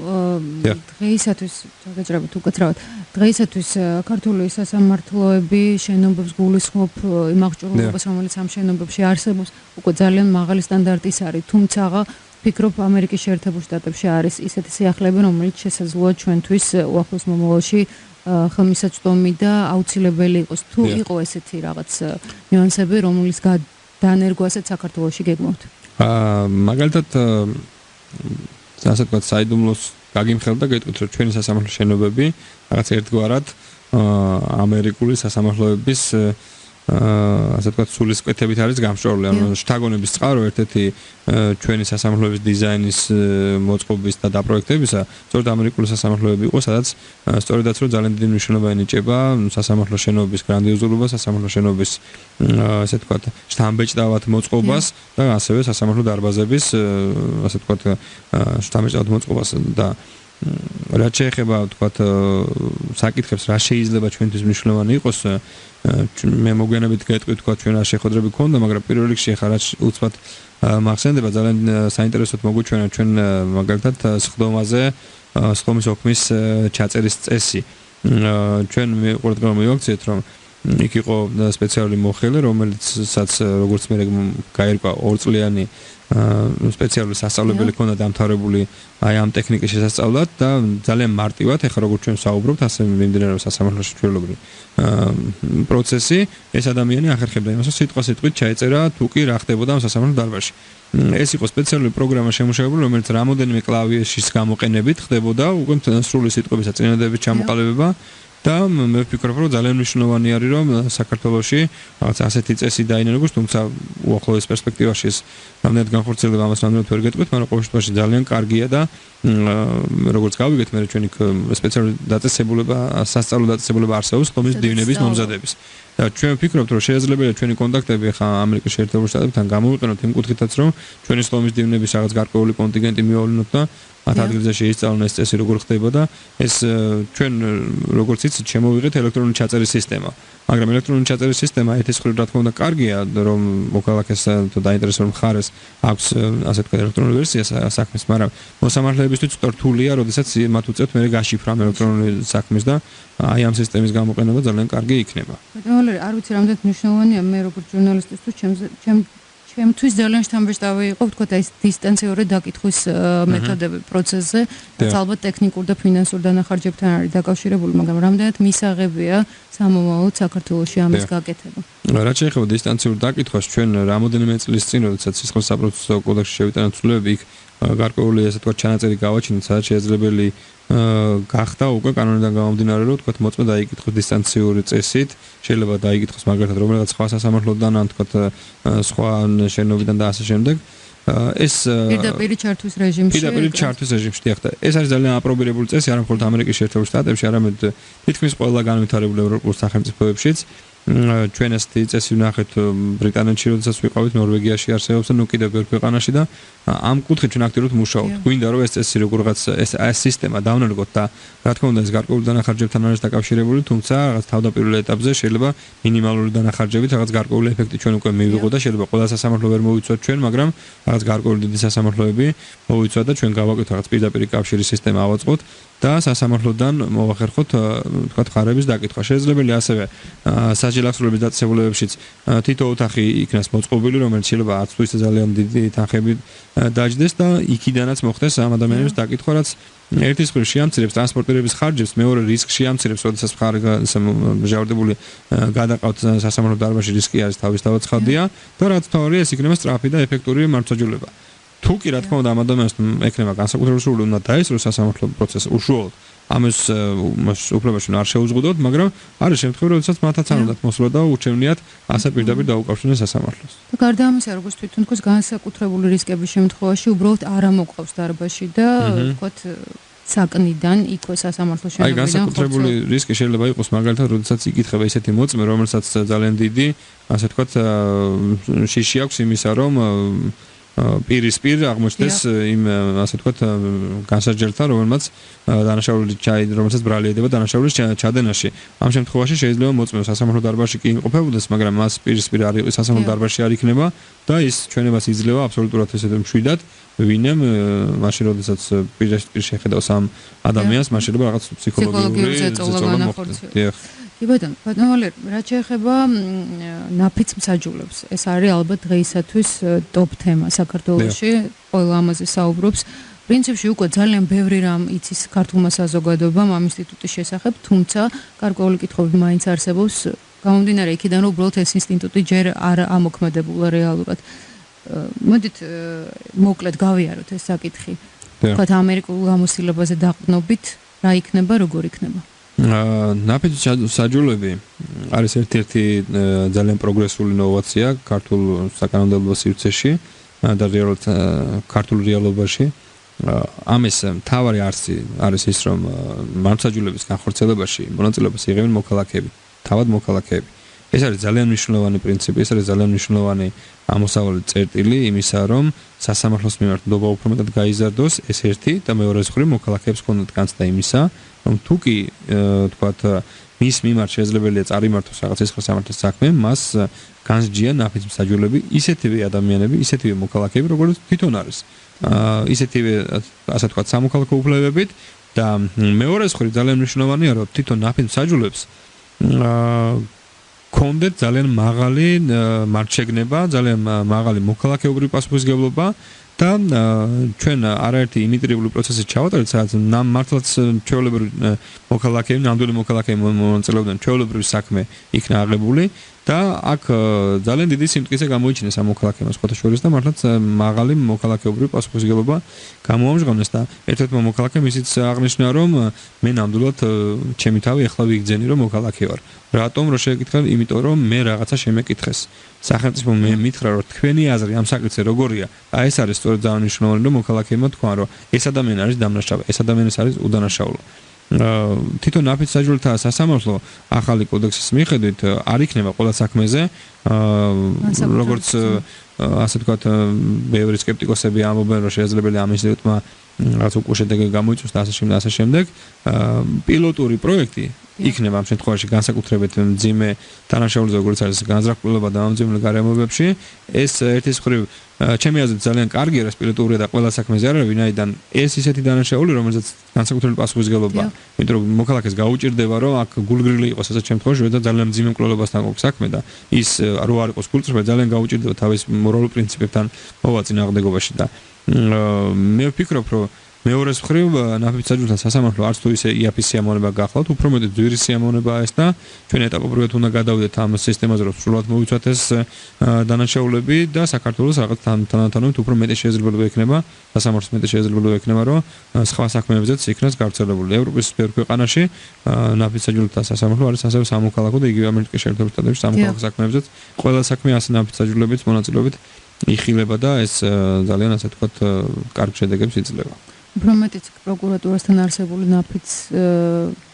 დღეისათვის გაგეჭირებათ უკაცრავად. დღეისათვის ქართული სასამართლოები შენობებს გულისხმობ იმ აღჭურვილობას, რომელიც ამ შენობებში არსებობს, უკვე ძალიან მაღალი სტანდარტის არის, თუმცა ვფიქრობ, ამერიკის შეერთებულ შტატებში არის ისეთი სიახლეები, რომელიც შესაძლოა ჩვენთვის უახლოს მომავალში ხელმისაწვდომი და აუცილებელი იყოს. თუ იყო ესეთი რაღაც ნიუანსები, რომლის დანერგვა ასეთ საქართველოში გეგმავთ? მაგალითად ასე ვთქვათ, საიდუმლოს გაგიმხელდა და გეტყვით, რომ ჩვენი სასამართლო შენობები რაღაც ერთგვარად ამერიკული სასამართლოების ასე ვთქვათ, სულისკვეთებით არის გამშრალული. ანუ შთაგონების წყარო ერთ-ერთი ჩვენი სასამართლოების დიზაინის მოწყობის და დაპროექტებისა, სწორედ ამერიკული სასამართლოები იყო, სადაც სწორედაც რომ ძალიან დიდი მნიშვნელობა ენიჭება სასამართლო შენობების გრანდიოზულობას, სასამართლო შენობების ასე ვთქვათ, შთამბეჭდავად მოწყობას და ასევე სასამართლო დარბაზების ასე ვთქვათ, შთამბეჭდავად მოწყობას და რაც შეეხება ვთქვათ საკითხებს, რა შეიძლება ჩვენთვის მნიშვნელოვანი იყოს, მე მოგვიანებით გეტყვი თქვა ჩვენ რა შეხვედრები გქონდა, მაგრამ პირველ რიგში ახლა რაც უცბად მახსენდება, ძალიან საინტერესოდ მოგვიჩვენა ჩვენ მაგალითად სხდომაზე, სხდომის ოქმის ჩაწერის წესი. ჩვენ ყურადღება მივაქციეთ, რომ იქ იყო სპეციალური მოხელე, რომელიცაც როგორც მე გაირკვა 2 წლიანი სპეციალური სასწავლებელი ქონდა დამთავრებული აი ამ ტექნიკის შესასწავლად და ძალიან მარტივად, ეხლა როგორც ჩვენ საუბრობთ, ასე მიმდინარეობს სასამართლოში ჩვეულებრივი პროცესი, ეს ადამიანი ახერხებდა იმას, რომ სიტყვით ჩაეწერა თუ კი რა ხდებოდა ამ სასამართლო დარბაზში. ეს იყო სპეციალური პროგრამა შემუშავებული, რომელიც რამოდენიმე კლავიშის გამოყენებით ხდებოდა უკვე სრული სიტყვების წინადადების ჩამოყალიბება და მე ვფიქრობ, რომ ძალიან მნიშვნელოვანი არის, რომ საქართველოში რაღაც ასეთი წესი დაინერგოს, თუმცა უახლოეს პერსპექტივაში ეს რამდენად განხორციელდება ამას რამდენად ვერ გეტყვით, მაგრამ ყოველ შემთხვევაში ძალიან კარგია და როგორც გავიგეთ, მე ჩვენი სპეციალური დაწესებულება, სასწავლო დაწესებულება არსებობს ხომის დივნების მომზადების. და ჩვენ ვფიქრობთ, რომ შესაძლებელია ჩვენი კონტაქტები ხა ამერიკის შეერთებულ შტატებთან გამოვიყენოთ იმ კუთხითაც, რომ ჩვენი ხომის დივნების რაღაც გარკვეული კონტინგენტი მივავლინოთ და მათ ადგილზე შეისწავლონ ეს წესი როგორ ხდება და ეს ჩვენ როგორც იცით შემოვიღეთ ელექტრონული ჩაწერის სისტემა. მაგრამ ელექტრონული ჩაწერის სისტემა ერთის მხრივ რა თქმა უნდა კარგია, რომ მოქალაქეს თუ დაინტერესებულ მხარეს აქვს ასე თქვა ელექტრონული ვერსია საქმის, მაგრამ მოსამართლეებისთვის რთულია, როდესაც მათ უწევთ მე გაშიფრა ელექტრონული საქმის და აი ამ სისტემის გამოყენება ძალიან კარგი იქნება. ბატონო, არ ვიცი რამდენად მნიშვნელოვანია მე როგორც ჟურნალისტისთვის ჩემთვის ძალიან შთამბეჭდავი იყო ვთქვათ აი ეს დისტანციურად დაკითხვის მეთოდები პროცესზე, რაც ალბათ ტექნიკურ და ფინანსურ დანახარჯებთან არის დაკავშირებული, მაგრამ რამდენად მისაღებია სამომავლოდ საქართველოში ამის გაკეთება. რაც შეეხება დისტანციურ დაკითხვას, ჩვენ რამოდენიმე წლის წინ, როდესაც სისხლის საპროცესო კოდექსში შევიტანეთ ცვლილებები, იქ გარკვეული ასე თქვა ჩანაწერი გავაჩინეთ, სადაც შესაძლებელი გახდა უკვე კანონიდან გამომდინარე, რომ თქვა მოწმე დაიკითხოს დისტანციური წესით, შეიძლება დაიკითხოს მაგალითად რომელიღაც სხვა სასამართლოდან, ან თქვა სხვა შენობიდან და ასე შემდეგ. ეს პირდაპირ ჩართვის რეჟიმში. პირდაპირ ჩართვის რეჟიმში ხდა. ეს არის ძალიან აპრობირებული წესი, არა მხოლოდ ამერიკის შეერთებულ შტატებში, არამედ თითქმის ყველა განვითარებულ ევროპულ სახელმწიფოებშიც. ჩვენ ეს წესი ვნახეთ ბრიტანეთში, როდესაც ვიყავით ნორვეგიაში არსებობს და ნუ კიდევ ბევრ ქვეყანაში და ამ კუთხით ჩვენ აქტიურად მუშაობთ. გვინდა რომ ეს წესი როგორღაც ეს სისტემა დავნერგოთ და რა თქმა უნდა ეს გარკვეული დანახარჯებთან არის დაკავშირებული, თუმცა რაღაც თავდაპირველ ეტაპზე შეიძლება მინიმალური დანახარჯებით რაღაც გარკვეული ეფექტი ჩვენ უკვე მივიღოთ და შეიძლება ყველა სასამართლო ვერ მოვიცვათ ჩვენ, მაგრამ რაღაც გარკვეული დიდი სასამართლოები მოვიცვათ და ჩვენ გავაკეთოთ რაღაც პირდაპირ კავშირის სისტემა ავაწყოთ და სასამართლოდან მოვახერხოთ თქვა ხარების დაკითხვა. შესაძლებელია ასევე სასჯელი აღსრულების დაწესებულებებშიც თითო ოთახი იქნას მოწყობილი, რომელიც შეიძლება არც თუ ისე ძალიან დიდი თანხები დაჯდეს და იქიდანაც მოხდეს ამ ადამიანების დაკითხვა, რაც ერთის მხრივ შეამცირებს ტრანსპორტირების ხარჯებს, მეორე რისკს შეამცირებს, როდესაც მხარე მჟავდებული გადაყავთ სასამართლო დარბაზში, რისკი არის თავისთავად ცხადია და რაც თავარია ეს იქნება სწრაფი და ეფექტური მართვაჯულება. თუ კი რა თქმა უნდა ამ ადამიანს ექნება განსაკუთრებული სურვილი უნდა დაესწროს სასამართლო პროცესი უშუალოდ ამის უფლებაში არ შეუზღუდოთ, მაგრამ არის შემთხვევები, როდესაც მათაც არ უნდათ მოსვლა და ურჩევნიათ ასე პირდაპირ დაუკავშირდნენ სასამართლოს. და გარდა ამისა, როგორც თვითონ თქვა, განსაკუთრებული რისკების შემთხვევაში უბრალოდ არ ამოყავს დარბაზში და ვთქვათ საკნიდან იქვე სასამართლოს შენობიდან. აი განსაკუთრებული რისკი შეიძლება იყოს მაგალითად, როდესაც იკითხება ისეთი მოწმე, რომელსაც ძალიან დიდი, ასე ვთქვათ, შიში აქვს იმისა, რომ პირისპირ აღმოჩნდეს იმ ასე ვთქვათ განსაჯერთან, რომელმაც დანაშაული რომელსაც ბრალი ედება დანაშაულის ჩადენაში. ამ შემთხვევაში შეიძლება მოწმე სასამართლო დარბაზში კი იმყოფებოდეს, მაგრამ მას პირისპირ არ იყოს სასამართლო დარბაზში არ იქნება და ის ჩვენებას იძლევა აბსოლუტურად ესეთ მშვიდად ვინემ მაშინ როდესაც პირისპირ შეხედავს ამ ადამიანს, მაშინ შეიძლება რაღაც ფსიქოლოგიური ზეწოლა მოხდეს. კი ბატონო, რაც შეეხება ნაფიც მსაჯულებს, ეს არის ალბათ დღეისათვის ტოპ თემა საქართველოში, ყველა ამაზე საუბრობს. პრინციპში უკვე ძალიან ბევრი რამ იცის ქართულმა საზოგადოებამ ამ ინსტიტუტის შესახებ, თუმცა გარკვეული კითხვები მაინც არსებობს, გამომდინარე იქიდან, რომ უბრალოდ ეს ინსტიტუტი ჯერ არ ამოქმედებულა რეალურად. მოდით მოკლედ გავიაროთ ეს საკითხი. თქვათ ამერიკულ გამოცდილებაზე დაყრდნობით, რა იქნება, როგორ იქნება? ნაფიც საჯულები არის ერთ-ერთი ძალიან პროგრესული ინოვაცია ქართულ საკანონმდებლო სივრცეში და რეალურად ქართულ რეალობაში. ამის მთავარი არსი არის ის, რომ მართლმსაჯულების განხორციელებაში მონაწილეობას იღებენ მოქალაქეები, თავად მოქალაქეები. ეს არის ძალიან მნიშვნელოვანი პრინციპი, ეს არის ძალიან მნიშვნელოვანი ამოსავალი წერტილი იმისა, რომ სასამართლოს მიმართ ნდობა უფრო მეტად გაიზარდოს, ეს ერთი და მეორე მხრივ მოქალაქეებს ჰქონდათ განცდა იმისა, რომ თუ კი თქვათ მის მიმართ შესაძლებელია წარიმართოს რაღაც სისხლის სამართლის საქმე, მას განსჯიან ნაფიც მსაჯულები, ისეთივე ადამიანები, ისეთივე მოქალაქეები, როგორც თვითონ არის. ისეთივე ასე თქვათ სამოქალაქო უფლებებით და მეორე მხრივ ძალიან მნიშვნელოვანია, რომ თვითონ ნაფიც მსაჯულებს კონდეთ ძალიან მაღალი მარჩეგნება, ძალიან მაღალი მოქალაქეობრივი პასუხისმგებლობა და ჩვენ არაერთი იმიტირებული პროცესი ჩავატარეთ, სადაც მართლაც ჩვეულებრივი მოქალაქეები, ნამდვილი მოქალაქეები მონაწილეობდნენ, ჩვეულებრივი საქმე იქნა აღებული და და აქ ძალიან დიდი სიმტკიცე გამოიჩინეს ამ მოქალაქეებს სხვათა შორის და მართლაც მაღალი მოქალაქეობრივი პასუხისმგებლობა გამოამჟღავნეს და ერთ-ერთმა მოქალაქემ ისიც აღნიშნა რომ მე ნამდვილად ჩემი თავი ახლა ვიგძენი რომ მოქალაქე ვარ. რატომ რო შეკითხე? იმიტომ რომ მე რაღაცა შემეკითხეს. სახელმწიფო მე მითხრა რომ თქვენი აზრი ამ საკითხზე როგორია? აი ეს არის სწორედ ძალიან მნიშვნელოვანი რომ მოქალაქეებმა თქვან რომ ეს ადამიანი არის დამნაშავე, ეს ადამიანი არის უდანაშაულო. თვითონ ნაფიც საჯულთა სასამართლო ახალი კოდექსის მიხედვით არ იქნება ყველა საქმეზე როგორც ასე ვთქვათ ბევრი სკეპტიკოსები ამბობენ რომ შესაძლებელი ამ ინსტიტუტმა რაც უკვე შედეგი გამოიწვევს და ასე შემდეგ პილოტური პროექტი იქნება ამ შემთხვევაში განსაკუთრებით მძიმე დანაშაულზე როგორც არის განზრახულობა და ამძიმულ გარემოებებში ეს ერთის მხრივ ჩემი აზრით ძალიან კარგია ეს პილოტური და ყველა საქმეზე არ არის ვინაიდან ეს ისეთი დანაშაული რომელზეც განსაკუთრებული პასუხისმგებლობა იმიტომ რომ მოქალაქეს გაუჭირდება რომ აქ გულგრილი იყოს ასეთ შემთხვევაში და ძალიან მძიმე მკვლელობასთან ყოფს საქმე და ის რო არ იყოს გულწრფელი ძალიან გაუჭირდება თავის მორალურ პრინციპებთან მოვა წინააღმდეგობაში და მე ვფიქრობ რომ მეორეს მხრივ ნაფიც საჯულთა სასამართლო არც თუ ისე იაფის სიამოვნება გახლავთ, უფრო მეტი ძვირის სიამოვნებაა ეს და ჩვენ ეტაპობრივად უნდა გადავიდეთ ამ სისტემაზე, რომ სრულად მოვიცვათ ეს დანაშაულები და საქართველოს რაღაც თანამშრომლობით უფრო მეტი შესაძლებლობა ექნება, სასამართლოს მეტი შესაძლებლობა ექნება, რომ სხვა საქმეებზეც იქნას გავრცელებული. ევროპის ბევრ ქვეყანაში ნაფიც საჯულთა სასამართლო არის ასევე სამოქალაქო და იგივე ამერიკის შეერთებულ შტატებში სამოქალაქო საქმეებზეც ყველა საქმე ასე ნაფიც საჯულებით მონაწილეობით იხილება და ეს ძალიან ასე ვთქვათ კარგ შედეგებს იძლევა. უფრო მეტიც პროკურატურასთან არსებული ნაფიც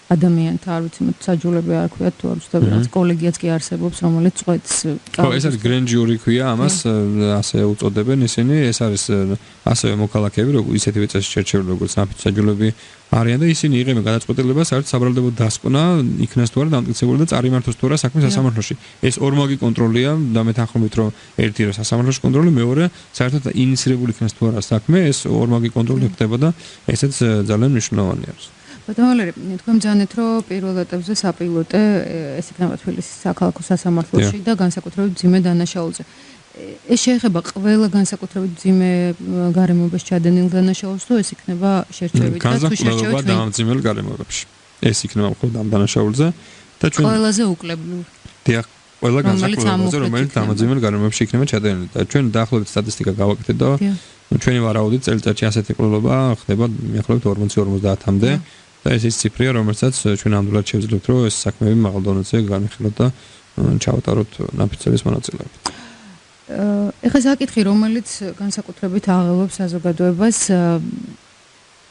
ადამიანთა არ ვიცი საჯულები არ ქვია თუ არ ვცდები რაც კოლეგიაც კი არსებობს რომელიც წვეთს ხო ეს არის grand jury ქვია ამას ასე უწოდებენ ისინი ეს არის ასევე მოქალაქეები როგორც ისეთი წესით შერჩეული როგორც ნაფიც საჯულები არიან და ისინი იღებენ გადაწყვეტილებას არც საბრალდებო დასკვნა იქნას თუ არა დამტკიცებული და წარიმართოს თუ არა საქმე სასამართლოში ეს ორმაგი კონტროლია და მე თანხმობთ რომ ერთი რა სასამართლოს კონტროლი მეორე საერთოდ ინიცირებული იქნას თუ არა საქმე ეს ორმაგი კონტროლი ხდება და ესეც ძალიან მნიშვნელოვანია ბატონო ლერი, თქვენ ძანეთ, რომ პირველ ეტაპზე საპილოტე ეს იქნება თბილისის საქალაქო სასამართლოში და განსაკუთრებით მძიმე დანაშაულზე. ეს შეეხება ყველა განსაკუთრებით მძიმე გარემოებაში ჩადენილ დანაშაულს, თუ ეს იქნება შერჩევით და თუ შერჩევით და მძიმელ გარემოებებში. ეს იქნება მხოლოდ ამ დანაშაულზე და ჩვენ ყველაზე უკლებლივ. დიახ, ყველა განსაკუთრებაზე, რომელიც დამძიმელ გარემოებში იქნება ჩადენილი და ჩვენ დაახლოებით სტატისტიკა გავაკეთეთ და ჩვენი ვარაუდით წელიწადში ასეთი კვლევა ხდება მიახლოებით 40-50-მდე. და ეს ის ციფრია, რომელსაც ჩვენ ამდულად შევძლებთ, რომ ეს საქმეები მაღალ დონეზე განხილოთ და ჩავატაროთ ნაფიცების მონაწილეობით. ეხლა საკითხი, რომელიც განსაკუთრებით აღელვებს საზოგადოებას,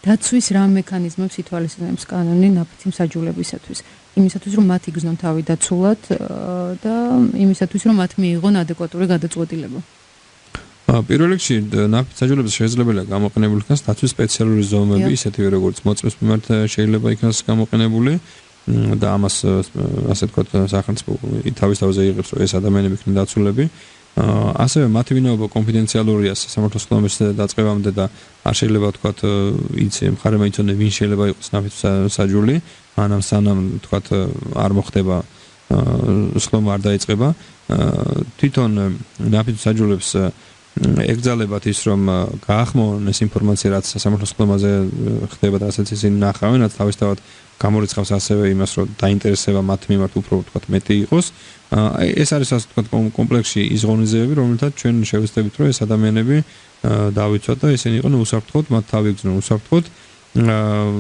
დაცვის რა მექანიზმებს ითვალისწინებს კანონი ნაფიცი მსაჯულებისათვის. იმისათვის, რომ მათ იგრძნონ თავი დაცულად და იმისათვის, რომ მათ მიიღონ ადეკვატური გადაწყვეტილება. პირველ რიგში ნაფიც საჯულების შესაძლებელია გამოყენებული იქნას დაცვის სპეციალური ზომები, ისეთივე როგორც მოწმის მიმართ შეიძლება იქნას გამოყენებული და ამას ასე ვთქვათ სახელმწიფო თავის თავზე იღებს რომ ეს ადამიანები იქნեն დაცულები. ასევე მათი ვინაობა კონფიდენციალურია სასამართლოს ხდომის დაწყებამდე და არ შეიძლება ვთქვათ იცი მხარემ იცოდე ვინ შეიძლება იყოს ნაფიც საჯული, მანამ სანამ ვთქვათ არ მოხდება ხდომა არ დაიწყება. თვითონ ნაფიც საჯულებს ეკძალებათ ის რომ გაახმოვონ ეს ინფორმაცია რაც სასამართლოს ხდომაზე ხდება და რასაც ისინი ნახავენ, რაც თავისთავად გამორიცხავს ასევე იმას რომ დაინტერესება მათ მიმართ უფრო ვთქვათ მეტი იყოს. ეს არის ასე ვთქვათ კომპლექსში ის ღონისძიებები, რომელთაც ჩვენ შევეცდებით რომ ეს ადამიანები დავიცვათ და ისინი იყვნენ უსაფრთხოდ, მათ თავი იგრძნონ უსაფრთხოდ.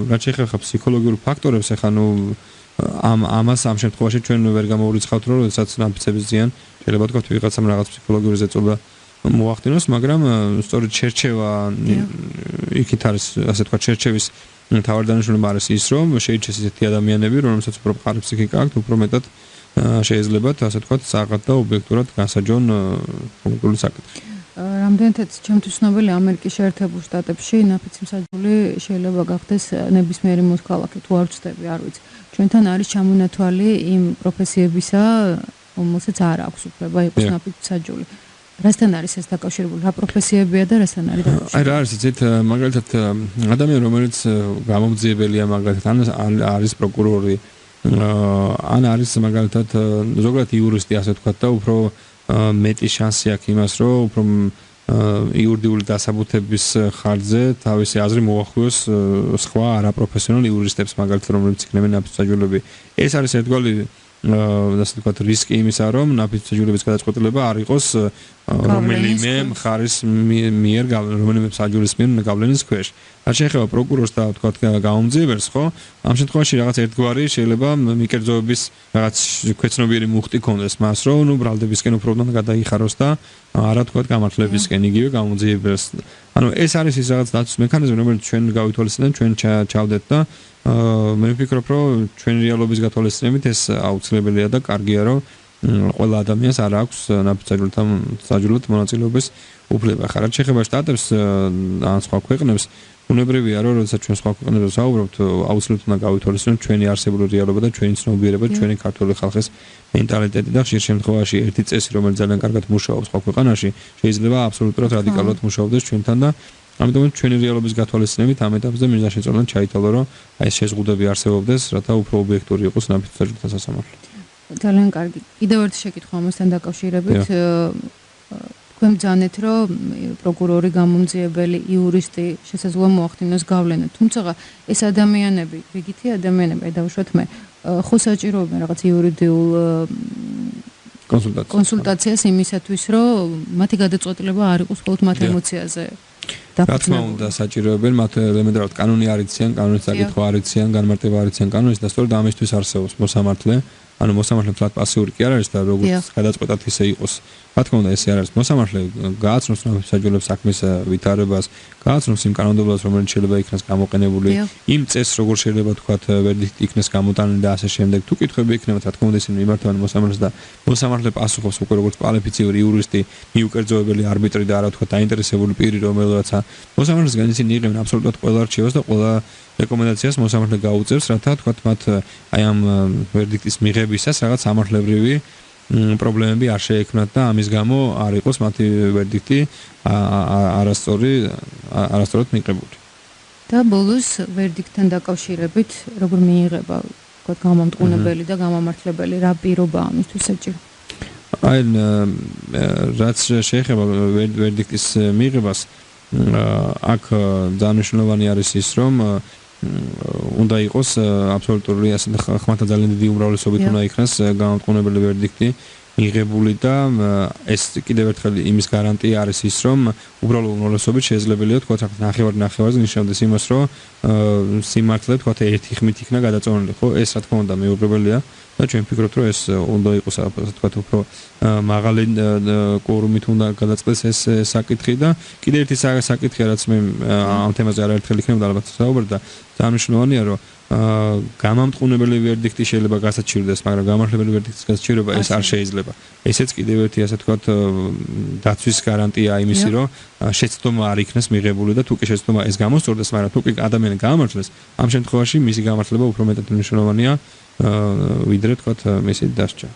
რაც შეეხება ფსიქოლოგიურ ფაქტორებს, ახლა ნუ ამას ამ შემთხვევაში ჩვენ ვერ გამოვრიცხავთ რომ როდესაც ნაფიცების ზიან შეიძლება ვთქვათ ვიღაცამ რაღაც ფსიქოლოგიური ზეწოლა მოახდინოს, მაგრამ სწორედ შერჩევა იქით არის ასე ვთქვათ შერჩევის თავარ დანიშნულება არის ის რომ შეიჩეს ისეთი ადამიანები რომელსაც უფრო მყარი ფსიქიკა აქვთ უფრო მეტად შეიძლებათ ასე ვთქვათ საყად და ობიექტურად განსაჯონ კონკრეტული საკითხი. რამდენადაც ჩემთვის ცნობილი ამერიკის შეერთებულ შტატებში ნაფიცი მსაჯული შეიძლება გახდეს ნებისმიერი მოქალაქე თუ არ ვცდები, არ ვიცი. ჩვენთან არის ჩამონათვალი იმ პროფესიებისა, რომელსაც არ აქვს უფლება იყოს ნაფიცი მსაჯული. რასთან არის ეს დაკავშირებული? რა პროფესიებია და რასთან არის დაკავშირებული? აი რა არის იცით, მაგალითად ადამიანი რომელიც გამომძიებელია მაგალითად ან არის პროკურორი ან არის მაგალითად ზოგადად იურისტი ასე ვთქვათ და უფრო მეტი შანსი აქვს იმას რომ უფრო იურიდიული დასაბუთების ხარჯზე თავისი აზრი მოახვიოს სხვა არაპროფესიონალ იურისტებს მაგალითად რომლებიც იქნებიან ნაფიც საჯულები. ეს არის ერთგვარი ასე ვთქვათ, რისკი იმისა, რომ ნაფიცაჯურების გადაწყვეტილება არ იყოს რომელიმე მხარის მიერ რომელიმე საჯურის მიერ გავლენის ქვეშ. რაც შეეხება პროკურორს და ვთქვათ გამომძიებელს, ხო? ამ შემთხვევაში რაღაც ერთგვარი შეიძლება მიკერძოების რაღაც ქვეცნობიერი მუხტი ქონდეს მას, რომ ნუ ბრალდებისკენ უფრო გადაიხაროს და არა ვთქვათ გამართლებისკენ იგივე გამომძიებელს. ანუ ეს არის ის რაღაც დაცვის მექანიზმი, რომელიც ჩვენ გავითვალისწინებთ, ჩვენ ჩავდეთ და მე ვფიქრობ, რომ ჩვენი რეალობის გათვალისწინებით ეს აუცილებელია და კარგია, რომ ყველა ადამიანს არ აქვს ნაფიცაჯულთან მონაწილეობის უფლება. ხარ რაც შეეხება შტატებს ან სხვა ქვეყნებს, უნებრივია, რომ როდესაც ჩვენ სხვა ქვეყნებზე ვსაუბრობთ, აუცილებლად უნდა გავითვალისწინოთ ჩვენი არსებული რეალობა და ჩვენი ცნობიერება, ჩვენი ქართული ხალხის მენტალიტეტი და ხშირ შემთხვევაში ერთი წესი, რომელიც ძალიან კარგად მუშაობს სხვა ქვეყანაში, შეიძლება აბსოლუტურად რადიკალურად მუშაობდეს ჩვენთან და ამიტომ ჩვენი რეალობის გათვალისწინებით ამ ეტაპზე მინდა შეწყვეტილად ჩაითვალო, რომ აი ეს შეზღუდვები არსებობდეს, რათა უფრო ობიექტური იყოს ნაფიცაჯულთან სასამართლო. ძალიან კარგი. კიდევ ერთი შეკითხვა ამასთან დაკავშირებით. თქვენ ბრძანეთ, რომ პროკურორი, გამომძიებელი, იურისტი შესაძლოა მოახდინოს გავლენა. თუმცა ეს ადამიანები, რიგითი ადამიანები, დავუშვათ მე, ხო საჭიროებენ რაღაც იურიდიულ კონსულტაციას იმისათვის, რომ მათი გადაწყვეტილება არ იყოს მხოლოდ მათ ემოციაზე. რა თქმა უნდა, საჭიროებენ მათ ელემენტარულად კანონი არ იციან, კანონის საკითხვა არ იციან, განმარტება არ იციან კანონის და სწორედ ამისთვის არსებობს მოსამართლე. ანუ მოსამართლე ფლატ პასიური კი არ არის და როგორც გადაწყვეტათ ისე იყოს. რა თქმა უნდა, ესე არ არის. მოსამართლე გააცნობს ნაფიცაჯულებს საქმის ვითარებას, გააცნობს იმ კანონმდებლობას, რომელიც შეიძლება იქნას გამოყენებული, იმ წესს, როგორ შეიძლება თქვათ, ვერდიქტი იქნას გამოტანილი და ასე შემდეგ. თუ კითხვები იქნება, რა თქმა უნდა, ისინი მიმართავენ მოსამართლეს და მოსამართლე პასუხობს უკვე როგორც კვალიფიციური იურისტი, მიუკერძოებელი არბიტრი და არა თქვათ დაინტერესებული პირი, რომელიცაა მოსამართლესგან ისინი იღებენ აბსოლუტურად ყველა არჩევას და ყველა რეკომენდაციას მოსამართლე გაუწევს, რათა თქვათ მათ აი ამ ვერდიქტის მიღებისას რაღაც სამართლებრივი პრობლემები არ შეექმნათ და ამის გამო არ იყოს მათი ვერდიქტი არასწორად მიღებული. და ბოლოს ვერდიქტთან დაკავშირებით როგორ მიიღება თქვათ გამომტყუნებელი და გამამართლებელი, რა პირობა ამისთვის საჭირო? აი რაც შეეხება ვერდიქტის მიღებას, აქ ძალიან მნიშვნელოვანი არის ის, რომ უნდა იყოს აბსოლუტური ასე ხმათა ძალიან დიდი უმრავლესობით უნდა იქნას გამომტყუნებელი ვერდიქტი მიღებული და ეს კიდევ ერთხელ იმის გარანტია არის ის, რომ უბრალო უმრავლესობით შესაძლებელია თქვა ნახევარზე ნიშნავდეს იმას, რომ სიმართლე თქვა ერთი ხმით იქნა გადაწონილი, ხო? ეს რა თქმა უნდა მეუღებელია და ჩვენ ვფიქრობთ, რომ ეს უნდა იყოს ასე თქვა უფრო მაღალი კვორუმით უნდა გადაწყდეს ეს საკითხი და კიდევ ერთი საკითხი რაც მე ამ თემაზე არაერთხელ იქნებ და ალბათ საუბრობ და ძალიან მნიშვნელოვანია, რომ გამამტყუნებელი ვერდიქტი შეიძლება გასაჩივრდეს, მაგრამ გამართლებელი ვერდიქტის გასაჩივრება ეს არ შეიძლება. ესეც კიდევ ერთი ასე თქვა დაცვის გარანტია იმისი, რომ შეცდომა არ იქნას მიღებული და თუ კი შეცდომა ეს გამოსწორდეს, მაგრამ თუ კი ადამიანი გამართლეს, ამ შემთხვევაში მისი გამართლება უფრო მეტად მნიშვნელოვანია ვიდრე თქვა მისი დასჯა.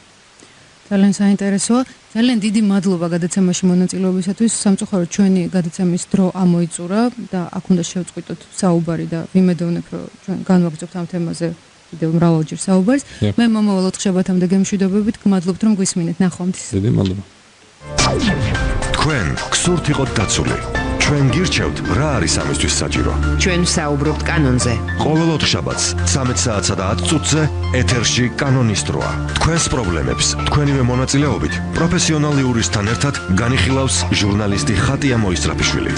ძალიან საინტერესოა. ძალიან დიდი მადლობა გადაცემაში მონაწილეობისათვის. სამწუხაროდ ჩვენი გადაცემის დრო ამოიწურა და აქ უნდა შევწყვიტოთ საუბარი და ვიმედოვნებ, რომ ჩვენ განვაგრძობთ ამ თემაზე კიდევ მრავალჯერ საუბარს. მე მომავალ ოთხშაბათამდე გემშვიდობებით, გმადლობთ რომ გვისმინეთ. ნახვამდის. დიდი მადლობა. თქვენ გსურთ იყოთ დაცული. ჩვენ გირჩევთ, რა არის ამისთვის საჭირო. ჩვენ ვსაუბრობთ კანონზე. ყოველ ოთხშაბათს 13 საათსა და 10 წუთზე ეთერში კანონის დროა. თქვენს პრობლემებს თქვენივე მონაწილეობით პროფესიონალ იურისტთან ერთად განიხილავს ჟურნალისტი ხატია მოისწრაფიშვილი.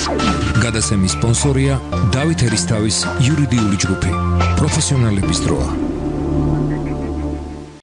გადაცემის სპონსორია დავით ერისთავის იურიდიული ჯგუფი. პროფესიონალების დროა.